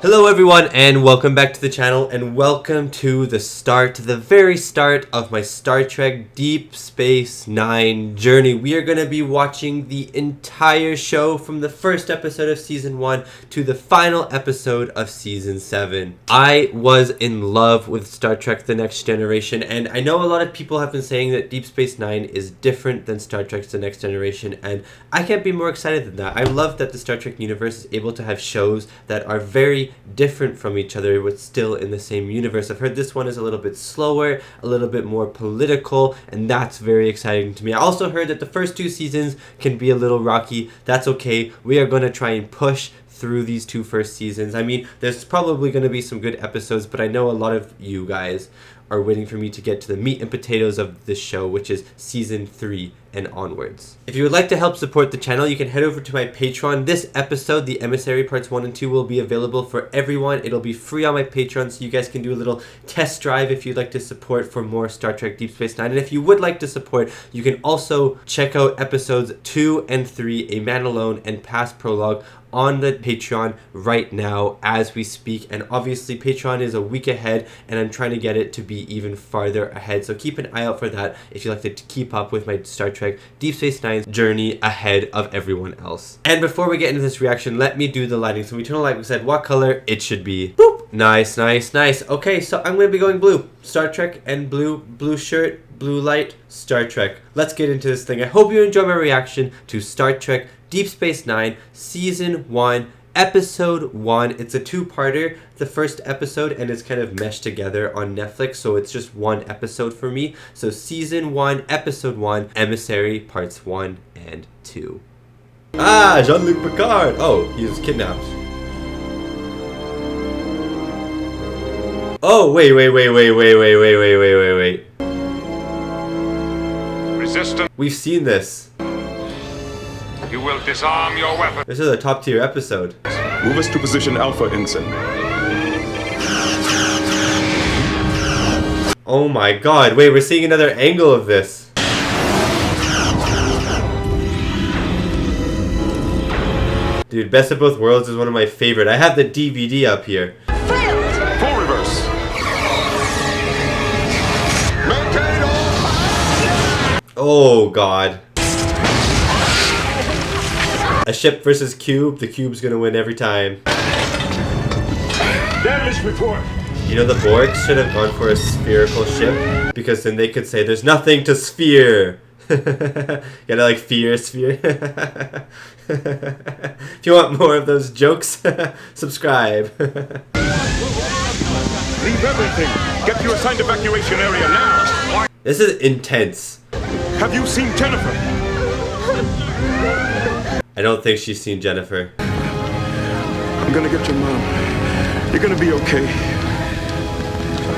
Hello everyone and welcome back to the channel and welcome to the very start of my Star Trek Deep Space Nine journey. We are going to be watching the entire show from the first episode of Season 1 to the final episode of Season 7. I was in love with Star Trek The Next Generation, and I know a lot of people have been saying that Deep Space Nine is different than Star Trek The Next Generation, and I can't be more excited than that. I love that the Star Trek universe is able to have shows that are very different from each other but still in the same universe. I've heard this one is a little bit slower, a little bit more political, and that's very exciting to me. I also heard that the first two seasons can be a little rocky. That's okay. We are going to try and push through these two first seasons. I mean, there's probably going to be some good episodes, but I know a lot of you guys are waiting for me to get to the meat and potatoes of this show, which is Season 3 and onwards. If you would like to help support the channel, you can head over to my Patreon. This episode, the Emissary Parts 1 and 2, will be available for everyone. It'll be free on my Patreon, so you guys can do a little test drive if you'd like to support for more Star Trek Deep Space Nine. And if you would like to support, you can also check out episodes 2 and 3, A Man Alone and Past Prologue, on the Patreon right now as we speak. And obviously Patreon is a week ahead and I'm trying to get it to be even farther ahead, so keep an eye out for that if you like to keep up with my Star Trek Deep Space Nine's journey ahead of everyone else. And before we get into this reaction, let me do the lighting. So we turn on light, we said what color it should be. Boop. Nice. Okay, so I'm gonna be going blue. Star Trek and blue shirt, blue light, Star Trek. Let's get into this thing. I hope you enjoy my reaction to Star Trek Deep Space Nine, Season 1, Episode 1. It's a two-parter, the first episode, and it's kind of meshed together on Netflix, so it's just one episode for me. So Season 1, Episode 1, Emissary Parts 1 and 2. Ah, Jean-Luc Picard! Oh, he was kidnapped. Oh, wait. Resistance. We've seen this. You will disarm your weapon. This is a top tier episode. Move us to position Alpha, Ensign. Oh my god, wait, we're seeing another angle of this. Dude, Best of Both Worlds is one of my favorite. I have the DVD up here. Full reverse. Maintain all. Oh god. A ship versus cube, the cube's gonna win every time. Damage report. You know, the Borg should have gone for a spherical ship, because then they could say there's nothing to sphere. Gotta like fear sphere. If you want more of those jokes, subscribe. Leave everything. Get to your assigned evacuation area now. This is intense. Have you seen Jennifer? I don't think she's seen Jennifer. I'm gonna get your mom. You're gonna be okay.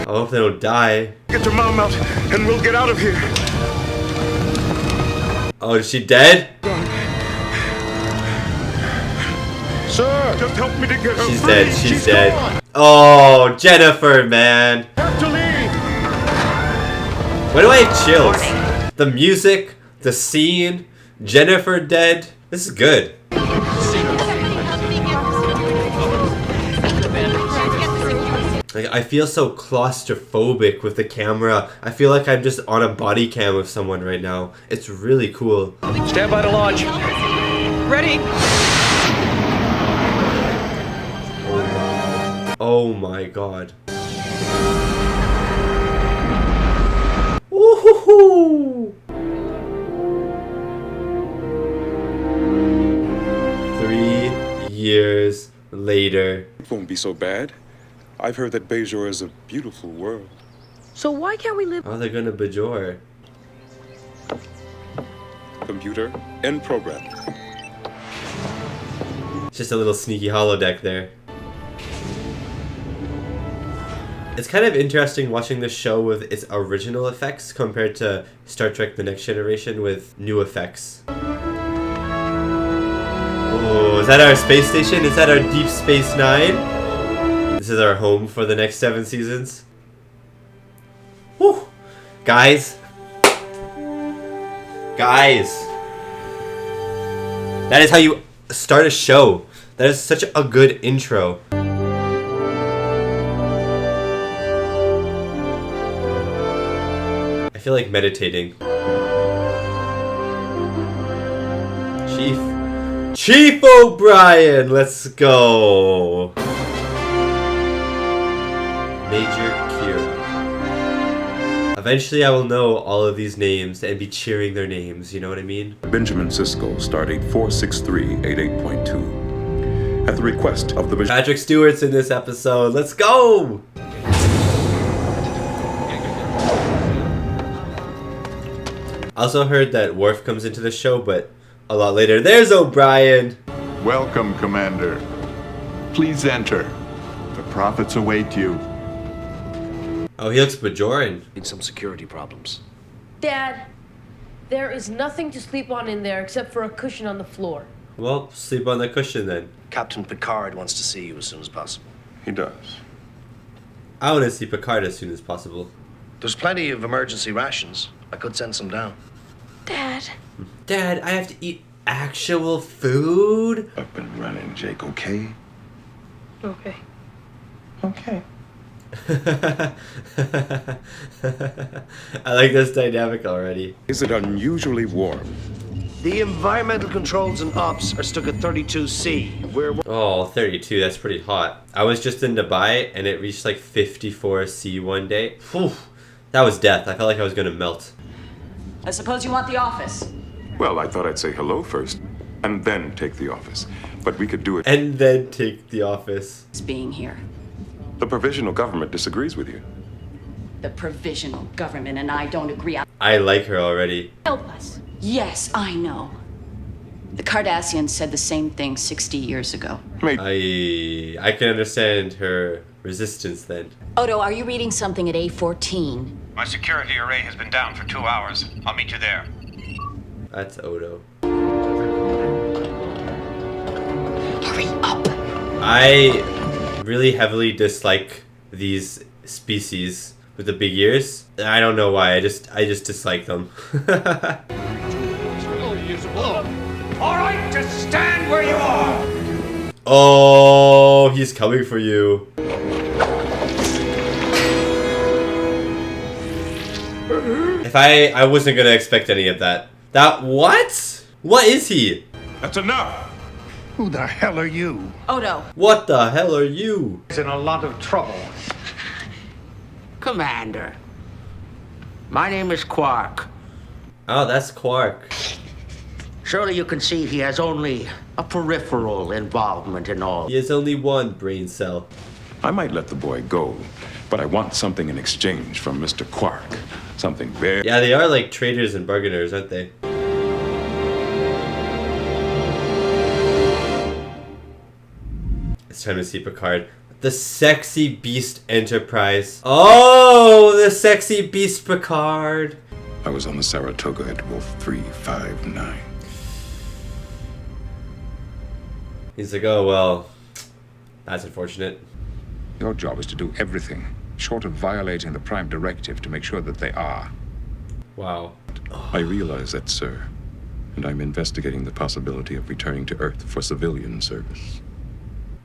I hope they don't die. Get your mom out, and we'll get out of here. Oh, is she dead? Sir, just help me to get her She's free. dead, she's dead. Gone. Oh, Jennifer, man. Have to leave. Why do I have chills? The music, the scene, Jennifer dead. This is good. Like, I feel so claustrophobic with the camera. I feel like I'm just on a body cam with someone right now. It's really cool. Stand by to launch. Ready? Oh my god. Woohoo! 3 years later. It won't be so bad. I've heard that Bajor is a beautiful world. So why can't we live? Oh, they're gonna Bajor. Computer, end program. It's just a little sneaky holodeck there. It's kind of interesting watching this show with its original effects compared to Star Trek The Next Generation with new effects. Oh, is that our space station? Is that our Deep Space Nine? This is our home for the next 7 seasons. Whew. Guys. That is how you start a show. That is such a good intro. feel like meditating. Chief O'Brien, let's go. Major Kira. Eventually I will know all of these names and be cheering their names, you know what I mean? Benjamin Sisko, stardate 46388.2. At the request of the Patrick Stewart's in this episode, let's go! Also heard that Worf comes into the show, but a lot later. There's O'Brien! Welcome, Commander. Please enter. The prophets await you. Oh, he looks Bajoran. Need some security problems. Dad, there is nothing to sleep on in there except for a cushion on the floor. Well, sleep on the cushion then. Captain Picard wants to see you as soon as possible. He does. I want to see Picard as soon as possible. There's plenty of emergency rations. I could send some down. Dad. Dad, I have to eat actual food? Up and running, Jake, okay? Okay. Okay. I like this dynamic already. Is it unusually warm? The environmental controls and ops are stuck at 32C. We're... Oh, 32, that's pretty hot. I was just in Dubai and it reached like 54C one day. Whew, that was death. I felt like I was gonna melt. I suppose you want the office. Well, I thought I'd say hello first, and then take the office. But we could do it. And then take the office. It's being here. The provisional government disagrees with you. The provisional government and I don't agree. I like her already. Help us. Yes, I know. The Cardassians said the same thing 60 years ago. I can understand her resistance then. Odo, are you reading something at A14? My security array has been down for 2 hours. I'll meet you there. That's Odo. Hurry up. I really heavily dislike these species with the big ears. I don't know why. I just dislike them. All right, just stand where you are. Oh, he's coming for you. If I wasn't gonna expect any of that. What? What is he? That's enough. Who the hell are you? Odo. What the hell are you? He's in a lot of trouble. Commander, my name is Quark. Oh, that's Quark. Surely you can see he has only a peripheral involvement in all. He has only one brain cell. I might let the boy go, but I want something in exchange from Mr. Quark. Something very... Yeah, they are like traders and bargainers, aren't they? It's time to see Picard. The Sexy Beast Enterprise. Oh, the Sexy Beast Picard. I was on the Saratoga at Wolf 359. He's like, oh, well, that's unfortunate. Your job is to do everything, short of violating the Prime Directive, to make sure that they are. Wow. I realize that, sir. And I'm investigating the possibility of returning to Earth for civilian service.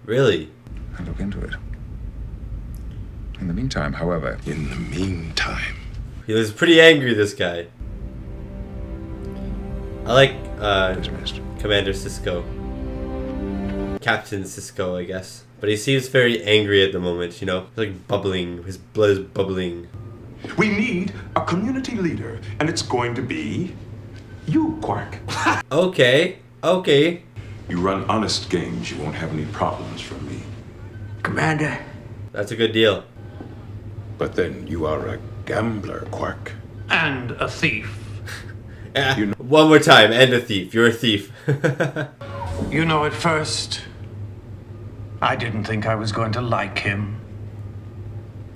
Really? I'll look into it. In the meantime, however... In the meantime... He was pretty angry, this guy. I like, Commander Sisko. Captain Sisko, I guess. But he seems very angry at the moment, you know? He's like bubbling. His blood is bubbling. We need a community leader, and it's going to be you, Quark. Okay. Okay. You run honest games, you won't have any problems from me. Commander. That's a good deal. But then you are a gambler, Quark. And a thief. Yeah. One more time, and a thief. You're a thief. You know, at first, I didn't think I was going to like him.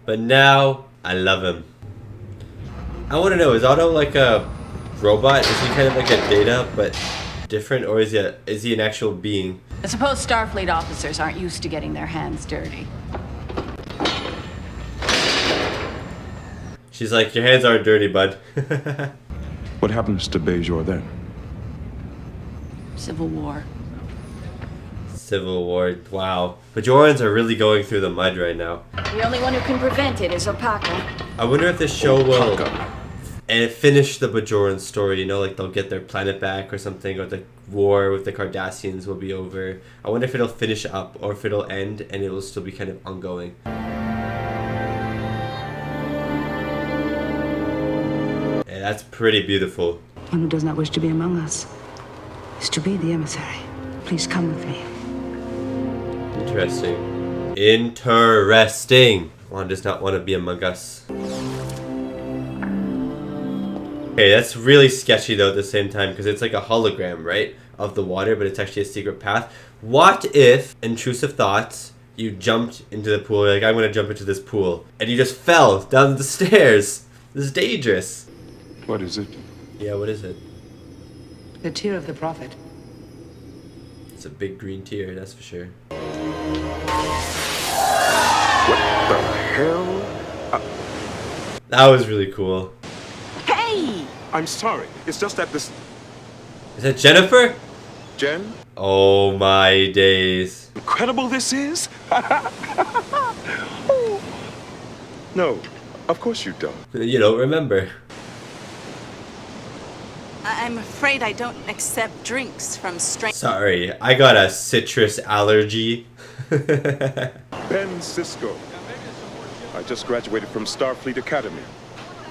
But now, I love him. I want to know, is Otto like a robot? Is he kind of like a Data, but different? Or is he an actual being? I suppose Starfleet officers aren't used to getting their hands dirty. She's like, your hands aren't dirty, bud. What happens to Bajor then? Civil War. Civil War, wow. Bajorans are really going through the mud right now. The only one who can prevent it is Opaka. I wonder if this show will and finish the Bajoran story, you know, like they'll get their planet back or something, or the war with the Cardassians will be over. I wonder if it'll finish up or if it'll end and it will still be kind of ongoing. Yeah, that's pretty beautiful. One who does not wish to be among us is to be the emissary. Please come with me. Interesting. Interesting. One does not want to be among us. Okay, that's really sketchy though at the same time, because it's like a hologram, right, of the water, but it's actually a secret path. What if, intrusive thoughts, you jumped into the pool, you're like, I'm going to jump into this pool, and you just fell down the stairs? This is dangerous. What is it? Yeah, what is it? The tear of the prophet. It's a big green tear, that's for sure. What the hell? That was really cool. Hey! I'm sorry. It's just that this... Is that Jennifer? Jen? Oh my days. Incredible this is? No, of course you don't. You don't remember. I'm afraid I don't accept drinks from strangers. Sorry, I got a citrus allergy. Ben Cisco. I just graduated from Starfleet Academy.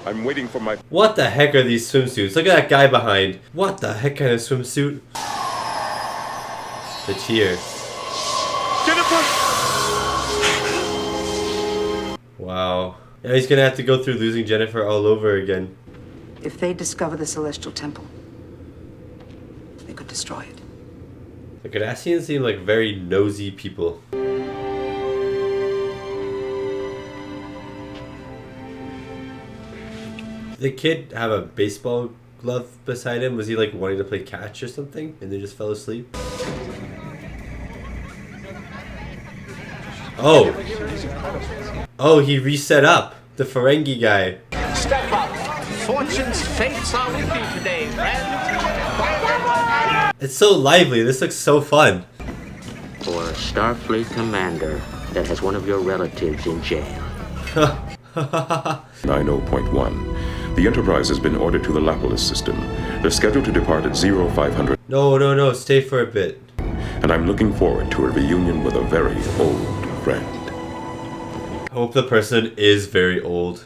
I'm waiting for my... What the heck are these swimsuits? Look at that guy behind. What the heck kind of swimsuit? The tear. Jennifer! Wow. Now he's gonna have to go through losing Jennifer all over again. If they discover the Celestial Temple, they could destroy it. The Cardassians seem like very nosy people. Did the kid have a baseball glove beside him? Was he like wanting to play catch or something and then just fell asleep? Oh! Oh, he reset up! The Ferengi guy. Step up. Fortune's fates are with you today, friend. It's so lively. This looks so fun. For a Starfleet commander that has one of your relatives in jail. 90.1. The Enterprise has been ordered to the Lapalus system. They're scheduled to depart at 0500. No, stay for a bit. And I'm looking forward to a reunion with a very old friend. I hope the person is very old.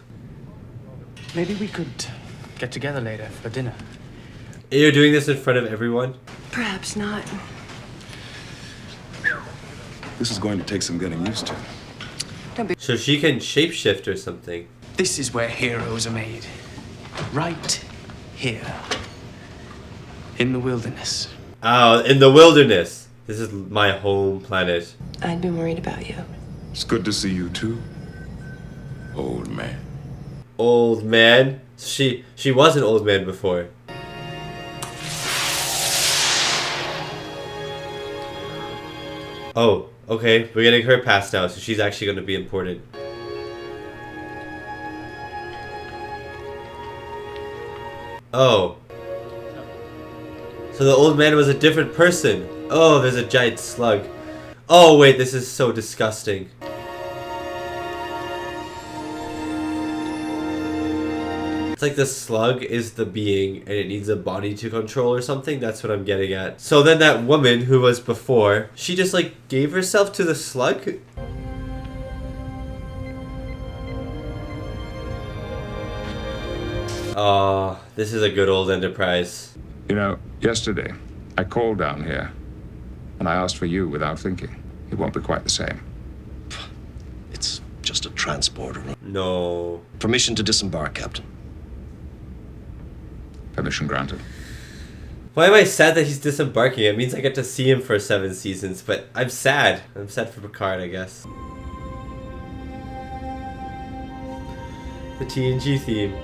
Maybe we could get together later for dinner. You're doing this in front of everyone? Perhaps not. This is going to take some getting used to. So she can shapeshift or something. This is where heroes are made. Right here. In the wilderness. Oh, in the wilderness. This is my home planet. I'd been worried about you. It's good to see you too, old man. Old man? She was an old man before. Oh, okay. We're getting her passed now, so she's actually going to be important. Oh. So the old man was a different person. Oh, there's a giant slug. Oh, wait, this is so disgusting. It's like the slug is the being and it needs a body to control or something. That's what I'm getting at. So then that woman who was before, she just like gave herself to the slug? Oh, this is a good old Enterprise. You know, yesterday, I called down here, and I asked for you without thinking. It won't be quite the same. It's just a transporter. No. Permission to disembark, Captain. Permission granted. Why am I sad that he's disembarking? It means I get to see him for 7 seasons, but I'm sad. I'm sad for Picard, I guess. The TNG theme.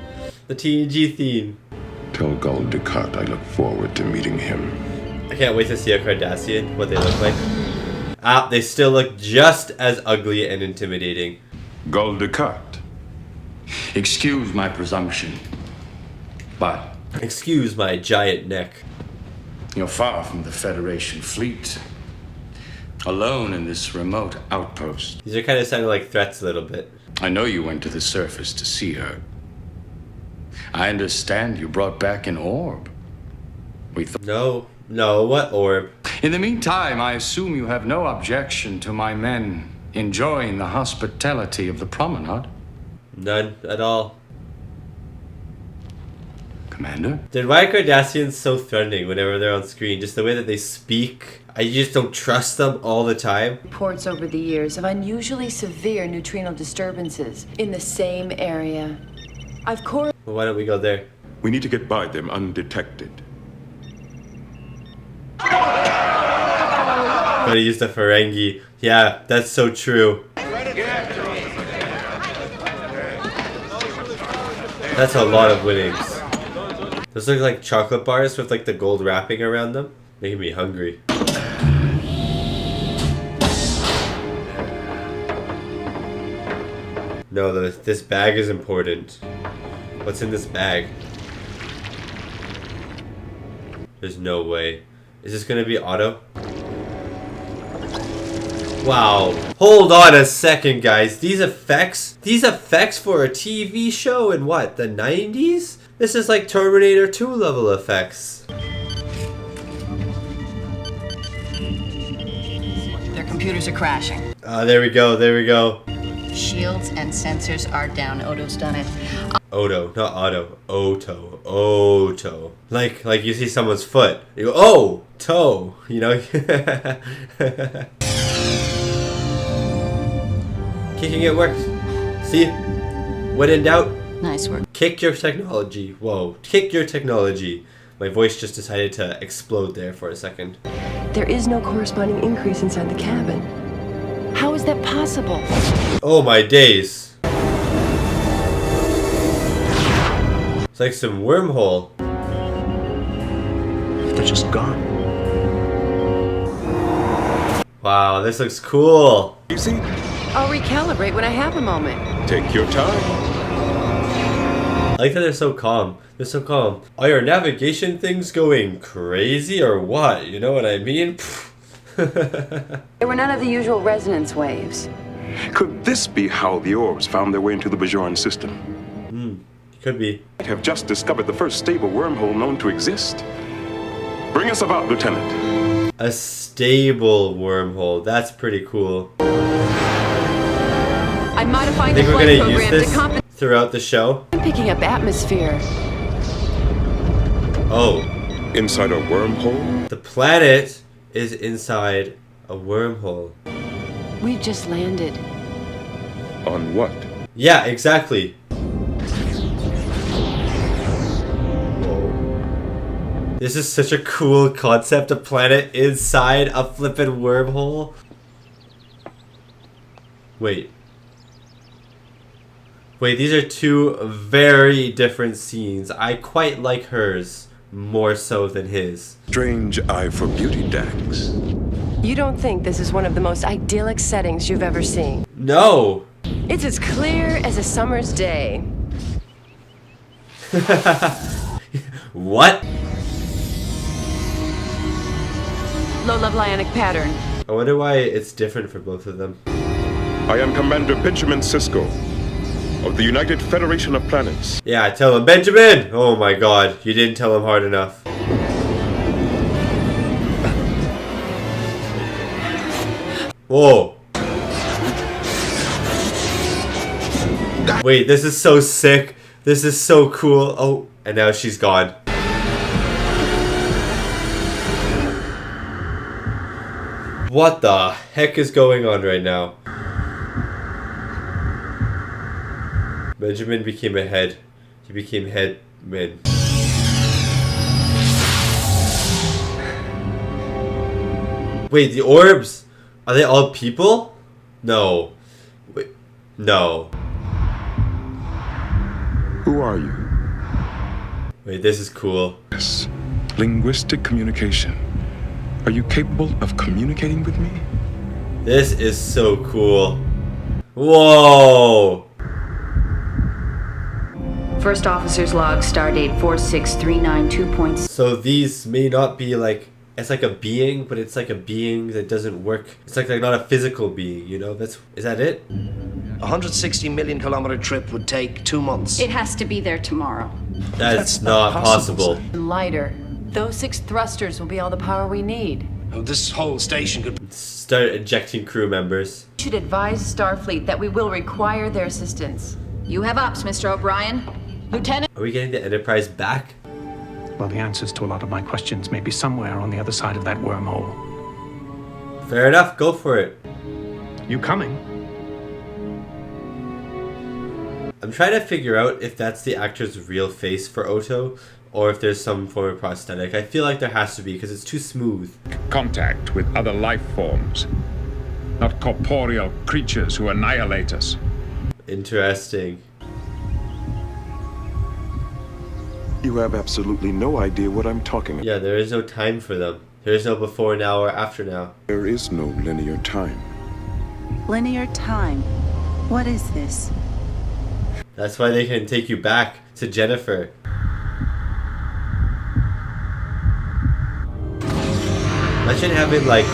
The TNG theme. Tell Gul Dukat I look forward to meeting him. I can't wait to see a Cardassian, what they look like. Ah, they still look just as ugly and intimidating. Gul Dukat. Excuse my presumption, but... Excuse my giant neck. You're far from the Federation fleet. Alone in this remote outpost. These are kind of sounding like threats a little bit. I know you went to the surface to see her. I understand you brought back an orb. We thought. No, what orb? In the meantime, I assume you have no objection to my men enjoying the hospitality of the promenade? None at all. Commander? Dude, why are Cardassians so threatening whenever they're on screen? Just the way that they speak. I just don't trust them all the time. Reports over the years of unusually severe neutrino disturbances in the same area. Well, why don't we go there? We need to get by them undetected. Gotta use the Ferengi. Yeah, that's so true. That's a lot of winnings. Those look like chocolate bars with like the gold wrapping around them. Making me hungry. No, this bag is important. What's in this bag? There's no way. Is this gonna be auto? Wow. Hold on a second, guys. These effects for a TV show in what, the 90s? This is like Terminator 2 level effects. Their computers are crashing. There we go, there we go. Shields and sensors are down. Odo's done it. Odo, not Otto. Oto. Oto. Like you see someone's foot. You go, oh, toe. You know? Kicking it worked. See? When in doubt, nice work. Kick your technology. Whoa. Kick your technology. My voice just decided to explode there for a second. There is no corresponding increase inside the cabin. How is that possible? Oh my days. It's like some wormhole. They're just gone. Wow, this looks cool. You see? I'll recalibrate when I have a moment. Take your time. I like that they're so calm. They're so calm. Are your navigation things going crazy or what? You know what I mean? There were none of the usual resonance waves. Could this be how the orbs found their way into the Bajoran system? Could be. I have just discovered the first stable wormhole known to exist. Bring us about, Lieutenant. A stable wormhole. That's pretty cool. I'm modifying the Think we're flight gonna use program to this compensate. throughout the show? I'm picking up atmosphere. Oh. Inside a wormhole? The planet is inside a wormhole. We've just landed. On what? Yeah, exactly. This is such a cool concept, a planet inside a flippin' wormhole. Wait. Wait, these are two very different scenes. I quite like hers more so than his. Strange eye for beauty, Dax. You don't think this is one of the most idyllic settings you've ever seen? No. It's as clear as a summer's day. What? Low level ionic pattern. I wonder why it's different for both of them. I am Commander Benjamin Sisko of the United Federation of Planets. Yeah, tell him, Benjamin! Oh my god, you didn't tell him hard enough. Whoa. Wait, this is so sick. This is so cool. Oh, and now she's gone. What the heck is going on right now? Benjamin became a head. He became headman. Wait, the orbs, are they all people? No. Wait, no. Who are you? Wait, this is cool. Yes. Linguistic communication. Are you capable of communicating with me? This is so cool. Whoa! First officer's log, stardate 46392. So these may not be like it's like a being, but it's like a being that doesn't work. It's like not a physical being, you know? Is that it? 160 million kilometer trip would take 2 months. It has to be there tomorrow. That's not possible. Lighter. Those 6 thrusters will be all the power we need. Oh, this whole station could start ejecting crew members. You should advise Starfleet that we will require their assistance. You have ops, Mr. O'Brien. Lieutenant. Are we getting the Enterprise back? Well, the answers to a lot of my questions may be somewhere on the other side of that wormhole. Fair enough, go for it. You coming? I'm trying to figure out if that's the actor's real face for Oto, or if there's some form of prosthetic. I feel like there has to be, because it's too smooth. Contact with other life forms, not corporeal creatures who annihilate us. Interesting. You have absolutely no idea what I'm talking about. Yeah, there is no time for them. There is no before now or after now. There is no linear time. Linear time. What is this? That's why they can take you back to Jennifer. Imagine having like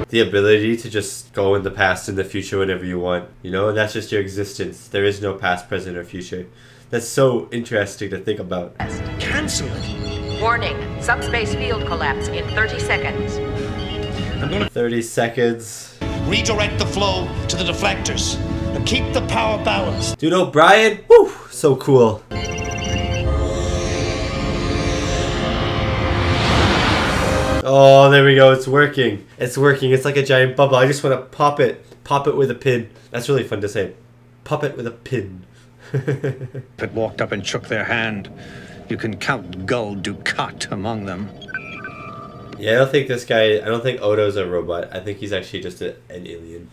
the ability to just go in the past and the future whenever you want, you know, and that's just your existence. There is no past, present, or future. That's so interesting to think about. cancel it. Warning, subspace field collapse in 30 seconds. 30 seconds. Redirect the flow to the deflectors and keep the power balanced. Dude, O'Brien, woo, so cool. Oh, there we go. It's working. It's working. It's like a giant bubble. I just want to pop it. Pop it with a pin. That's really fun to say. Pop it with a pin. If it walked up and shook their hand, you can count Gul Dukat among them. Yeah, I don't think this guy... I don't think Odo's a robot. I think he's actually just an alien.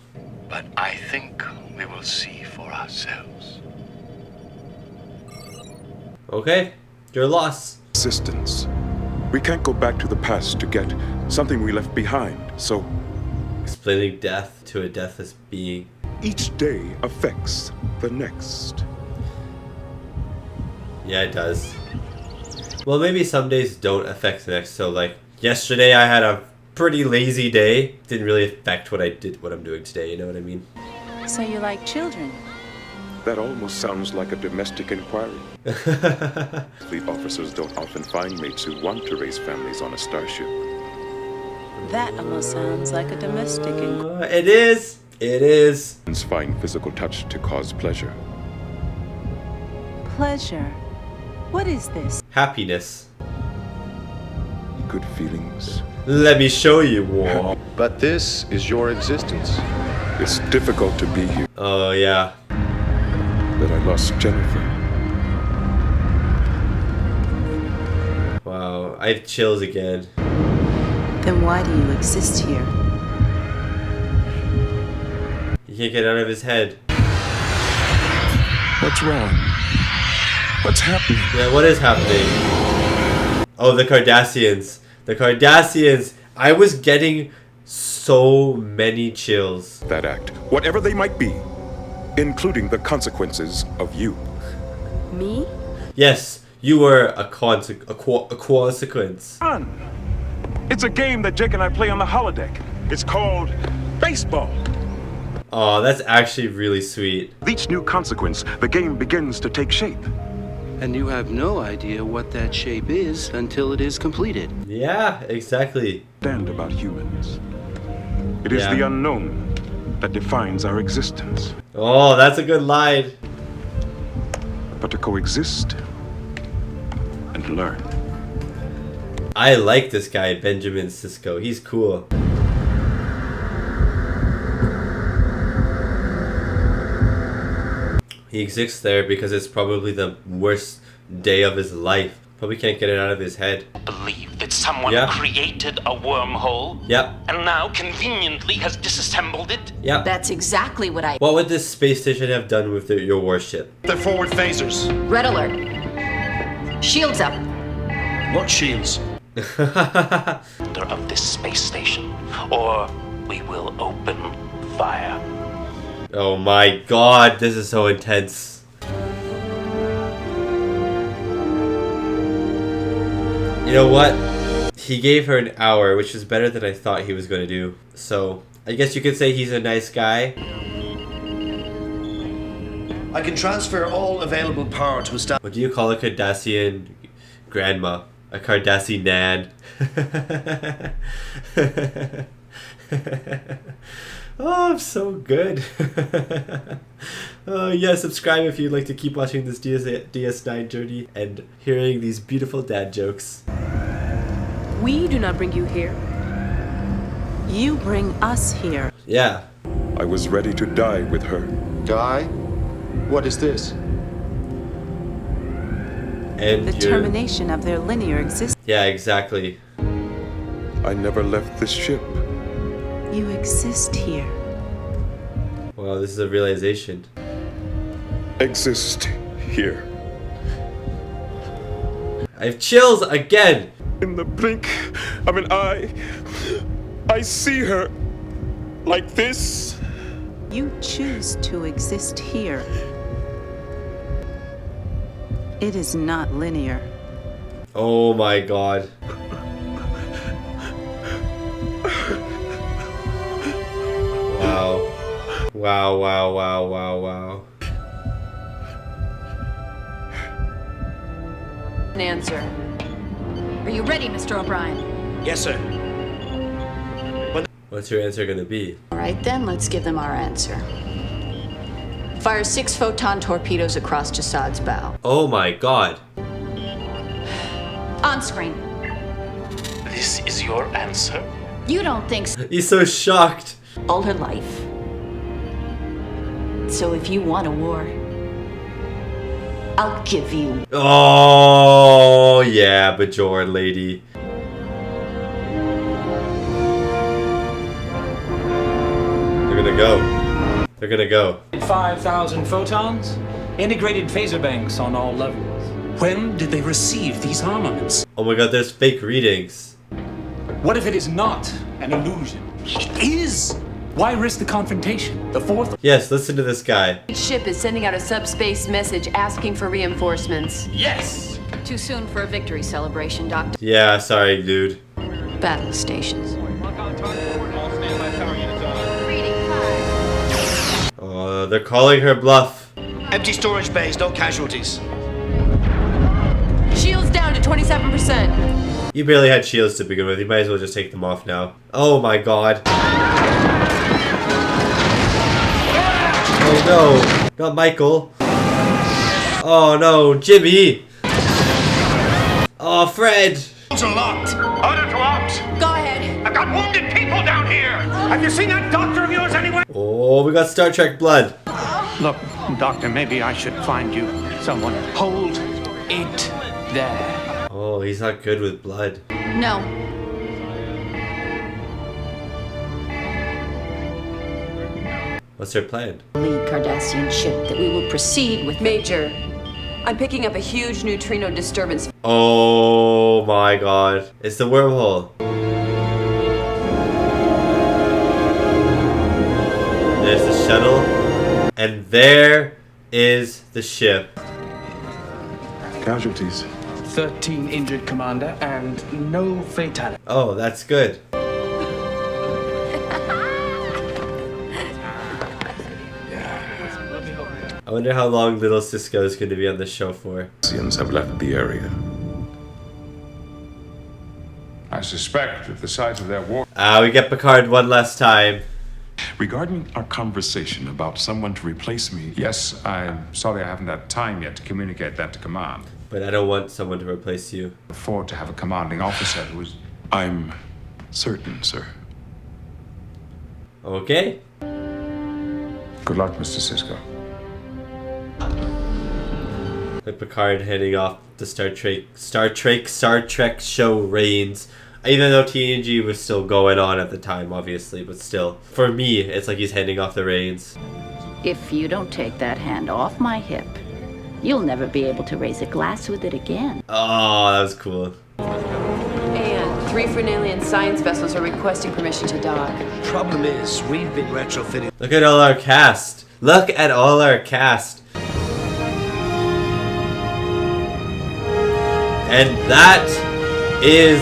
But I think we will see for ourselves. Okay. Your loss. Existence. We can't go back to the past to get something we left behind, so... Explaining death to a deathless being. Each day affects the next. Yeah, it does. Well, maybe some days don't affect the next. So, like, yesterday I had a pretty lazy day. Didn't really affect what I'm doing today, you know what I mean? So you like children? That almost sounds like a domestic inquiry. Fleet officers don't often find mates who want to raise families on a starship. That almost sounds like a domestic inquiry. It is. It is. Find physical touch to cause pleasure. Pleasure. What is this? Happiness. Good feelings. Let me show you, War. But this is your existence. It's difficult to be here. Oh, yeah. That I lost Jennifer. Wow, I have chills again. Then why do you exist here? He can't get out of his head. What's wrong? What's happening? Yeah, what is happening? Oh, the Cardassians. The Cardassians. I was getting so many chills. That act, whatever they might be, including the consequences of you. Me? Yes, you were a consequence. Fun. It's a game that Jake and I play on the holodeck. It's called baseball. Oh, that's actually really sweet. With each new consequence, the game begins to take shape. And you have no idea what that shape is until it is completed. Yeah, exactly. Understand about humans. It is the unknown that defines our existence. Oh, that's a good line. But to coexist and learn. I like this guy, Benjamin Sisko. He's cool. He exists there because it's probably the worst day of his life. Probably can't get it out of his head. Believe that someone created a wormhole. Yep. And now conveniently has disassembled it. Yep. That's exactly what I... What would this space station have done with your warship? They're forward phasers. Red alert. Shields up. What shields? Of this space station, or we will open fire. Oh my god, this is so intense. You know what? he gave her an hour, which is better than I thought he was going to do. So I guess you could say he's a nice guy. I can transfer all available power to establish. What do you call a Cardassian grandma? A Cardassian nan. Oh, I'm so good. Yeah, subscribe if you'd like to keep watching this DS9 journey and hearing these beautiful dad jokes. We do not bring you here. You bring us here. Yeah. I was ready to die with her. Die? What is this? And the termination of their linear existence. Yeah, exactly. I never left this ship. You exist here. Wow, this is a realization. Exist here. I have chills again. In the blink of an eye, I see her like this. You choose to exist here. It is not linear. Oh my god. Wow. Wow, wow, wow, wow, wow. An answer. Are you ready, Mr. O'Brien? Yes, sir. What's your answer gonna be? All right then, let's give them our answer. Fire 6 photon torpedoes across Jassad's bow. Oh my god. On screen. This is your answer? You don't think so? He's so shocked. All her life. So if you want a war, I'll give you. Oh yeah, Bajoran lady. They're gonna go. They're gonna go. 5,000 photons, integrated phaser banks on all levels. When did they receive these armaments? Oh my god, there's fake readings. What if it is not an illusion? It is! Why risk the confrontation? The fourth... Yes, listen to this guy. Each ship is sending out a subspace message asking for reinforcements. Yes! Too soon for a victory celebration, Doctor. Yeah, sorry, dude. Battle stations. Oh, they're calling her bluff. Empty storage bays, no casualties. Shields down to 27%. You barely had shields to begin with. You might as well just take them off now. Oh my god. Oh no. Not Michael. Oh no, Jimmy. Oh, Fred. Doors are locked. Order to ops. Go ahead. I've got wounded people down here. Have you seen that doctor of yours anywhere? Oh, we got Star Trek blood. Look, Doctor, maybe I should find you someone. Hold it there. Oh, he's not good with blood. No. What's their plan? Lead Cardassian ship that we will proceed with. Major, I'm picking up a huge neutrino disturbance. Oh my god. It's the wormhole. There's the shuttle. And there is the ship. Casualties. 13 injured, Commander, and no fatality. Oh, that's good. I wonder how long little Cisco is going to be on the show for. Cardassians have left the area. I suspect that the size of their war... We get Picard one last time. Regarding our conversation about someone to replace me... Yes, I'm sorry I haven't had time yet to communicate that to command. But I don't want someone to replace you. Afford to have a commanding officer who is... I'm certain, sir. Okay. Good luck, Mr. Cisco. With Picard heading off the Star Trek show reigns. Even though TNG was still going on at the time, obviously, but still. For me, it's like he's handing off the reins. If you don't take that hand off my hip, you'll never be able to raise a glass with it again. Oh, that was cool. And 3 Frenalian science vessels are requesting permission to dock. Problem is, we've been retrofitted. Look at all our cast. Look at all our cast. And that is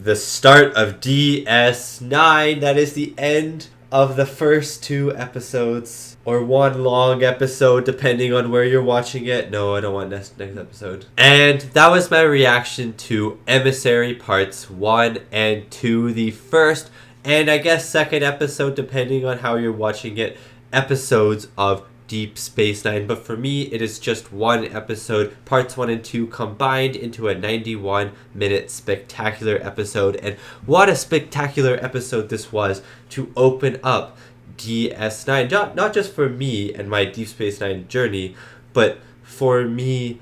the start of DS9. That is the end of the first 2 episodes. Or one long episode, depending on where you're watching it. No, I don't want next episode. And that was my reaction to Emissary Parts 1 and 2. The first, and I guess second episode, depending on how you're watching it, episodes of Deep Space Nine. But for me, it is just one episode, parts 1 and 2 combined into a 91-minute spectacular episode. And what a spectacular episode this was to open up DS9, not just for me and my Deep Space Nine journey, but for me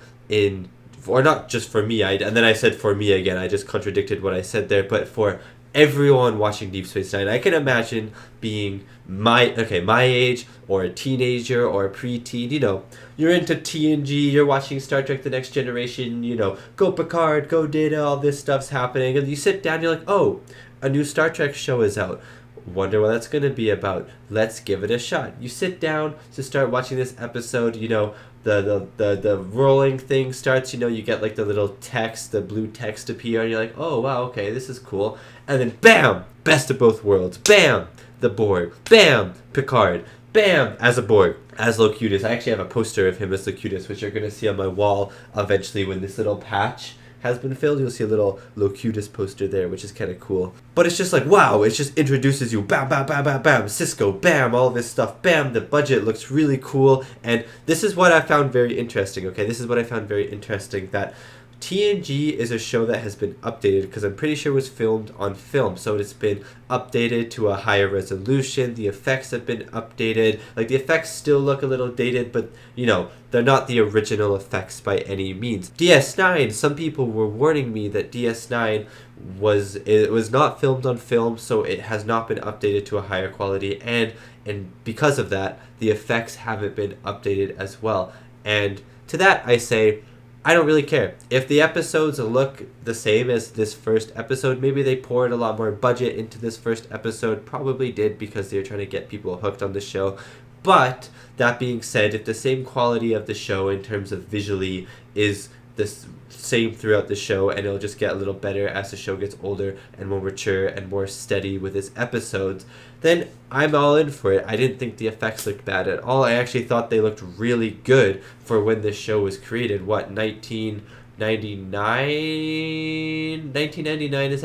or not just for me, and then I said for me again, I just contradicted what I said there, but for everyone watching Deep Space Nine. I can imagine being my age, or a teenager, or a preteen, you're into TNG, you're watching Star Trek The Next Generation, go Picard, go Data, all this stuff's happening, and you sit down, you're like, oh, a new Star Trek show is out. Wonder what that's going to be about. Let's give it a shot. You sit down to start watching this episode, the rolling thing starts, you get like the little text, the blue text appear, and you're like, oh wow, okay, this is cool. And then bam, best of both worlds. Bam, the Borg. Bam, Picard. Bam, as a Borg, as Locutus. I actually have a poster of him as Locutus, which you're going to see on my wall eventually when this little patch has been filled. You'll see a little Locutus poster there, which is kind of cool. But it's just like, wow, it just introduces you, bam, bam, bam, bam, bam, Cisco, bam, all this stuff, bam, the budget looks really cool. And this is what I found very interesting, okay? This is what I found very interesting, that TNG is a show that has been updated, because I'm pretty sure it was filmed on film, so it's been updated to a higher resolution. The effects have been updated. Like, the effects still look a little dated, but they're not the original effects by any means. DS9, some people were warning me that DS9 was not filmed on film, so it has not been updated to a higher quality, and because of that, the effects haven't been updated as well. And to that I say, I don't really care. If the episodes look the same as this first episode, maybe they poured a lot more budget into this first episode. Probably did, because they were trying to get people hooked on the show. But that being said, if the same quality of the show in terms of visually is the same throughout the show, and it'll just get a little better as the show gets older and more mature and more steady with its episodes, then I'm all in for it. I didn't think the effects looked bad at all. I actually thought they looked really good for when this show was created. What, 1999? 1999 is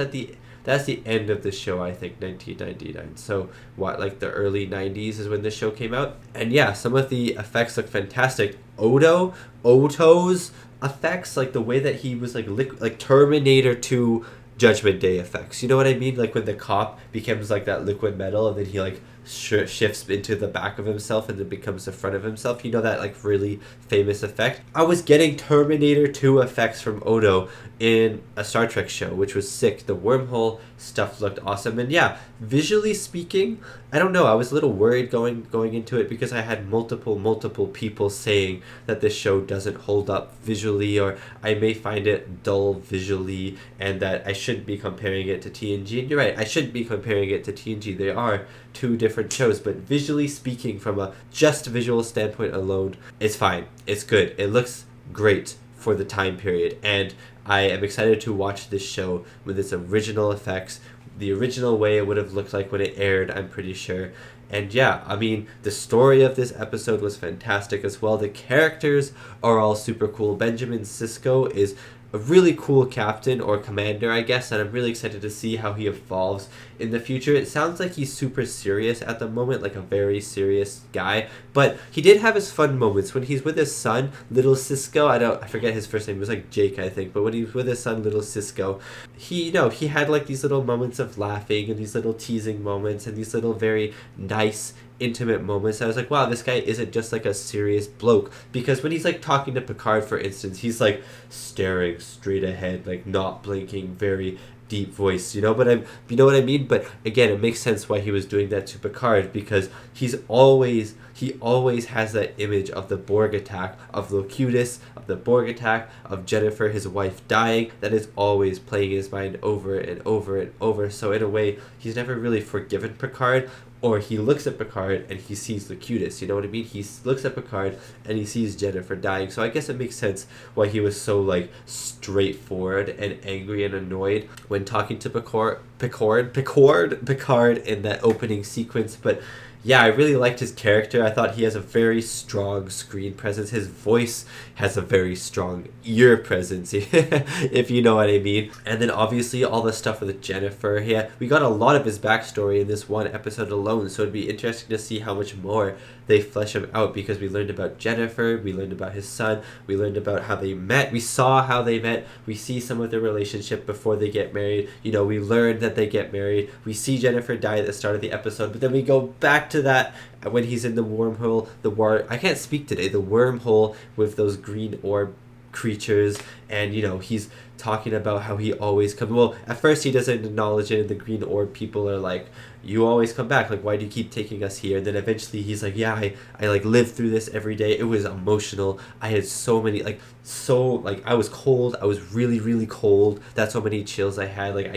that's the end of the show, I think, 1999. So, what, like the early 90s is when this show came out? And yeah, some of the effects look fantastic. Oto's effects, like the way that he was like Terminator 2 Judgment Day effects. You know what I mean? Like when the cop becomes like that liquid metal, and then he like shifts into the back of himself and then becomes the front of himself. You know that like really famous effect? I was getting Terminator 2 effects from Oto in a Star Trek show, which was sick. The wormhole stuff looked awesome. And yeah, visually speaking, I don't know, I was a little worried going into it, because I had multiple people saying that this show doesn't hold up visually, or I may find it dull visually, and that I shouldn't be comparing it to TNG. And you're right, I shouldn't be comparing it to TNG. They are two different shows, but visually speaking, from a just visual standpoint alone, it's fine. It's good. It looks great for the time period, and I am excited to watch this show with its original effects, the original way it would have looked like when it aired, I'm pretty sure. And yeah, I mean, the story of this episode was fantastic as well. The characters are all super cool. Benjamin Sisko is a really cool captain, or commander, I guess, and I'm really excited to see how he evolves in the future. It sounds like he's super serious at the moment, like a very serious guy, but he did have his fun moments when he's with his son, little Sisko. I forget his first name, it was like Jake, I think, but when he was with his son, little Sisko, he had like these little moments of laughing, and these little teasing moments, and these little very nice intimate moments. I was like, wow, this guy isn't just like a serious bloke, because when he's like talking to Picard, for instance, he's like staring straight ahead, like not blinking, very deep voice, you know what I mean? But again, it makes sense why he was doing that to Picard, because he's always he always has that image of the Borg attack, of Locutus, of the Borg attack, of Jennifer, his wife, dying. That is always playing his mind over and over and over. So in a way, he's never really forgiven Picard, or he looks at Picard and he sees Locutus, you know what I mean? He looks at Picard and he sees Jennifer dying. So I guess it makes sense why he was so like straightforward and angry and annoyed when talking to Picard in that opening sequence. But yeah, I really liked his character. I thought he has a very strong screen presence. His voice has a very strong ear presence, if you know what I mean. And then obviously all the stuff with Jennifer. Yeah, we got a lot of his backstory in this one episode alone, so it'd be interesting to see how much more they flesh him out, because we learned about Jennifer, we learned about his son, we learned about how they met, we saw how they met, we see some of their relationship before they get married. You know, we learned that they get married, we see Jennifer die at the start of the episode, but then we go back to that when he's in the wormhole, I can't speak today, the wormhole with those green orb creatures, and you know, he's talking about how he always comes. Well, at first he doesn't acknowledge it, and the green orb people are like, you always come back, like, why do you keep taking us here? And then eventually he's like, yeah, I like live through this every day. It was emotional. I had so many I was cold. I was really, really cold. That's how many chills I had. Like,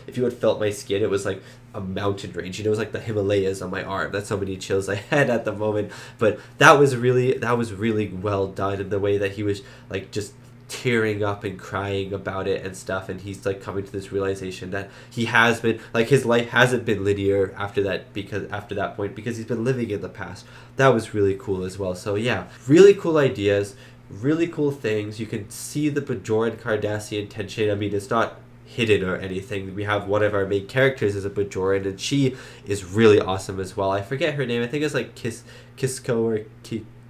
if you had felt my skin, it was like a mountain range, you know, it was like the Himalayas on my arm. That's how many chills I had at the moment. But that was really well done, in the way that he was like just tearing up and crying about it and stuff, and he's like coming to this realization that he has been like, his life hasn't been linear after that point, because he's been living in the past. That was really cool as well. So yeah, really cool ideas, really cool things. You can see the Bajoran Cardassian tension. I mean, it's not hidden or anything. We have one of our main characters is a Bajoran, and she is really awesome as well. I forget her name. I think it's like Kisko or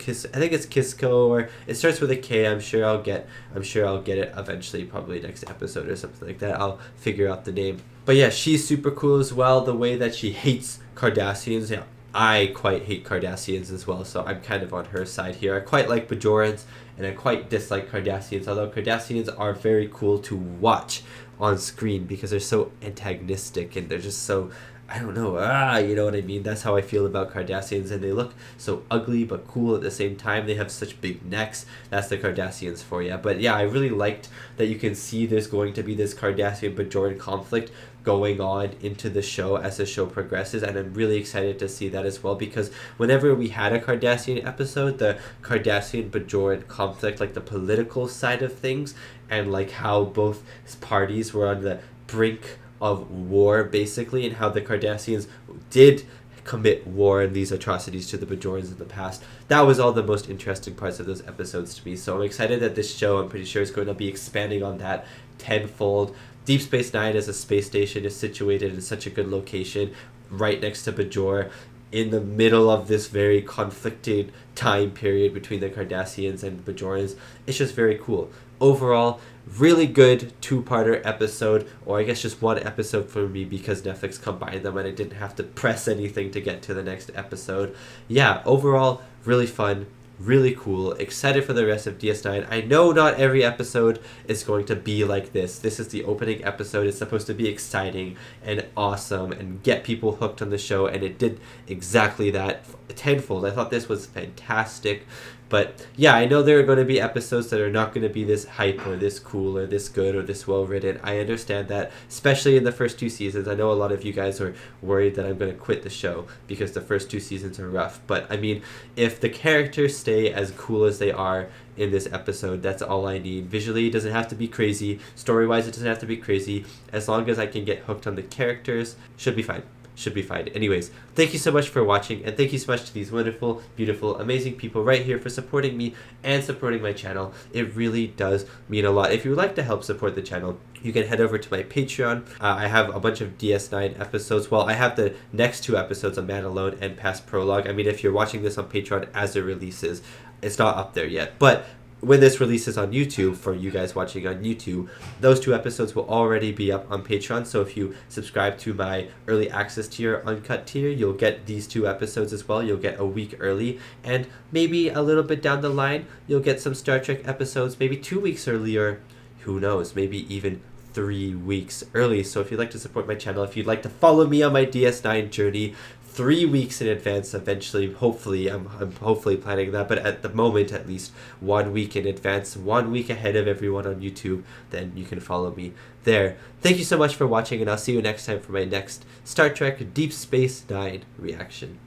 I think it's Kisko, or it starts with a K. I'm sure I'll get it eventually, probably next episode or something like that. I'll figure out the name. But yeah, she's super cool as well. The way that she hates Cardassians. Yeah, I quite hate Cardassians as well, so I'm kind of on her side here. I quite like Bajorans, and I quite dislike Cardassians, although Cardassians are very cool to watch on screen because they're so antagonistic and they're just so, I don't know, you know what I mean? That's how I feel about Cardassians, and they look so ugly but cool at the same time. They have such big necks. That's the Cardassians for you. But yeah, I really liked that you can see there's going to be this Cardassian-Bajoran conflict going on into the show as the show progresses, and I'm really excited to see that as well, because whenever we had a Cardassian episode, the Cardassian-Bajoran conflict, like the political side of things, and like how both parties were on the brink of war, basically, and how the Cardassians did commit war and these atrocities to the Bajorans in the past. That was all the most interesting parts of those episodes to me. So I'm excited that this show, I'm pretty sure, is going to be expanding on that tenfold. Deep Space Nine as a space station is situated in such a good location, right next to Bajor, in the middle of this very conflicted time period between the Cardassians and Bajorans. It's just very cool. Overall, really good two-parter episode, or I guess just one episode for me, because Netflix combined them and I didn't have to press anything to get to the next episode. Yeah, overall, really fun, really cool, excited for the rest of DS9. I know not every episode is going to be like this. This is the opening episode. It's supposed to be exciting and awesome and get people hooked on the show, and it did exactly that tenfold. I thought this was fantastic. But yeah, I know there are going to be episodes that are not going to be this hype or this cool or this good or this well written. I understand that, especially in the first two seasons. I know a lot of you guys are worried that I'm going to quit the show because the first two seasons are rough. But I mean, if the characters stay as cool as they are in this episode, that's all I need. Visually, it doesn't have to be crazy. Story-wise, it doesn't have to be crazy. As long as I can get hooked on the characters, should be fine. Should be fine. Anyways, thank you so much for watching, and thank you so much to these wonderful, beautiful, amazing people right here for supporting me and supporting my channel. It really does mean a lot. If you would like to help support the channel, you can head over to my Patreon. I have a bunch of DS9 episodes. Well, I have the next two episodes of Man Alone and Past Prologue. I mean, if you're watching this on Patreon as it releases, it's not up there yet. But when this releases on YouTube, for you guys watching on YouTube, those two episodes will already be up on Patreon. So if you subscribe to my early access tier, uncut tier, you'll get these two episodes as well. You'll get a week early, and maybe a little bit down the line, you'll get some Star Trek episodes maybe 2 weeks earlier. Who knows, maybe even 3 weeks early. So if you'd like to support my channel, if you'd like to follow me on my DS9 journey, 3 weeks in advance. Eventually, hopefully, I'm hopefully planning that, but at the moment, at least 1 week in advance, 1 week ahead of everyone on YouTube. Then you can follow me there. Thank you so much for watching, and I'll see you next time for my next Star Trek Deep Space Nine reaction.